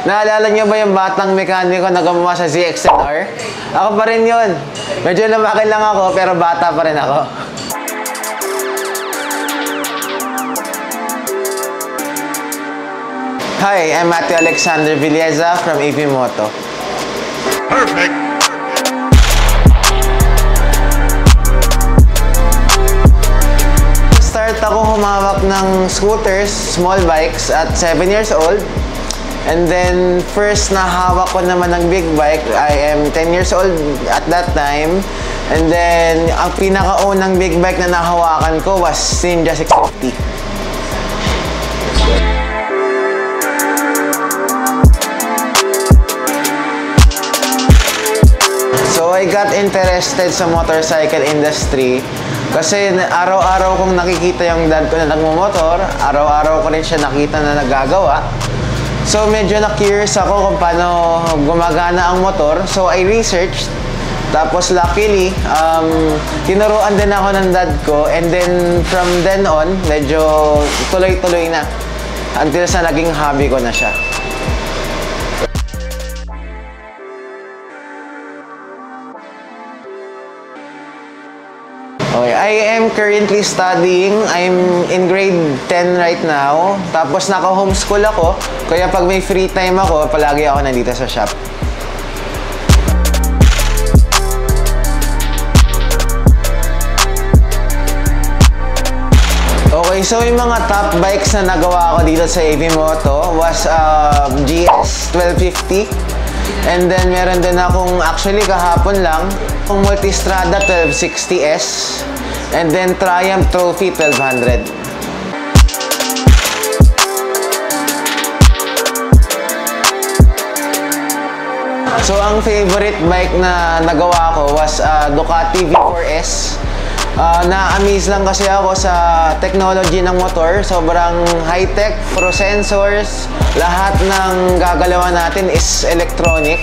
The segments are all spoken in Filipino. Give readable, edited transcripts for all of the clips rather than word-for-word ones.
Naalala niyo ba yung batang mekaniko na gumawa sa ZX-10R? Ako pa rin yun. Medyo lumaki lang ako, pero bata pa rin ako. Hi, I'm Matthew Alexander Villeza from AP Moto. Perfect! Start ako humawak ng scooters, small bikes at 7 years old. And then, first na hawak ko naman ng big bike, I am 10 years old at that time. And then, ang pinakaunang big bike na nahawakan ko was Ninja 650. So, I got interested sa motorcycle industry kasi araw-araw kong nakikita yung dad ko na nagmumotor, araw-araw ko rin siya nakita na naggagawa. So, medyo na-curious ako kung paano gumagana ang motor. So, I researched. Tapos, luckily, tinuruan din ako ng dad ko. And then, from then on, medyo tuloy-tuloy na. Until sa naging hobby ko na siya. Okay, I am currently studying. I'm in grade 10 right now. Tapos naka-homeschool ako. Kaya pag may free time ako, palagi ako nandito sa shop. Okay, so yung mga top bikes na nagawa ko dito sa AP Moto was GS 1250. And then meron din akong, actually kahapon lang, Multistrada 1260S. And then Triumph Trophy 1200. So ang favorite bike na nagawa ko was Ducati V4S. Na-amaze lang kasi ako sa technology ng motor. Sobrang high-tech, pro sensors. Lahat ng gagalawan natin is electronic.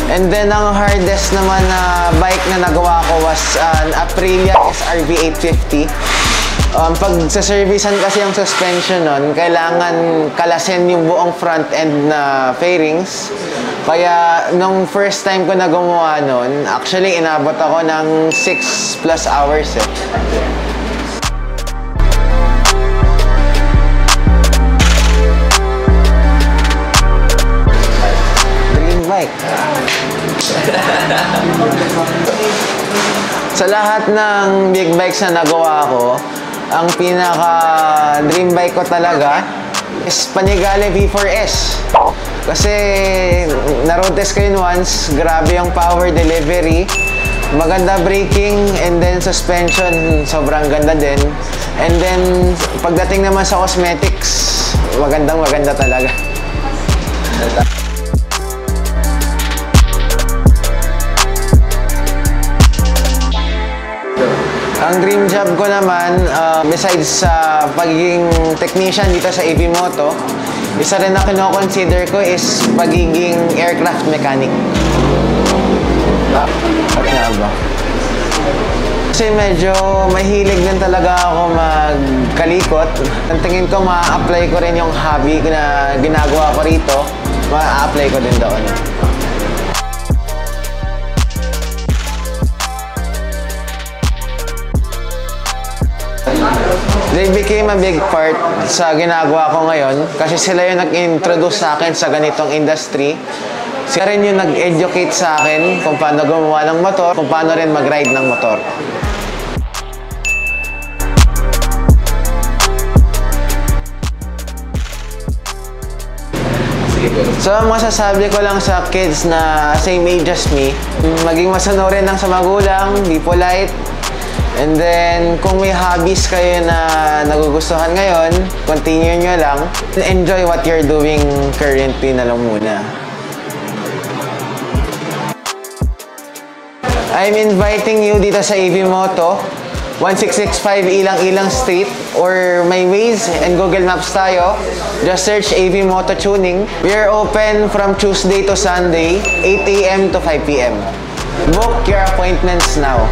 And then ang hardest naman na bike na nagawa ko was an Aprilia SRV 850. Pag sa servicean kasi yung suspension nun, kailangan kalasin yung buong front end na fairings. Kaya nung first time ko na gumawa nun, actually inabot ako ng 6+ hours eh. Dream bike. Sa lahat ng big bikes na nagawa ko, ang pinaka dream bike ko talaga is Panigale V4S. Kasi na-road test ko yun once, grabe yung power delivery, maganda braking, and then suspension, sobrang ganda din. And then pagdating naman sa cosmetics, magandang-maganda talaga. Ang dream job ko naman, besides sa pagiging technician dito sa AP Moto, isa rin na kino-consider ko is pagiging aircraft mechanic. At nga ba? Kasi medyo mahilig din talaga ako magkalikot. Ang tingin ko, ma-apply ko rin yung hobby na ginagawa ko rito. Ma-apply ko din doon. They became a big part sa ginagawa ko ngayon kasi sila yung nag-introduce sa akin sa ganitong industry. Sila rin yung nag-educate sa akin kung paano gumawa ng motor, kung paano rin mag-ride ng motor. So, ang masasabi ko lang sa kids na same age as me, maging masunurin lang sa magulang, be polite. And then, kung may hobbies kayo na nagugustuhan ngayon, continue nyo lang. Enjoy what you're doing currently na lang muna. I'm inviting you dito sa AP Moto, 1665 Ilang-Ilang Street, or my Waze and Google Maps tayo. Just search AP Moto Tuning. We are open from Tuesday to Sunday, 8 AM to 5 PM. Book your appointments now.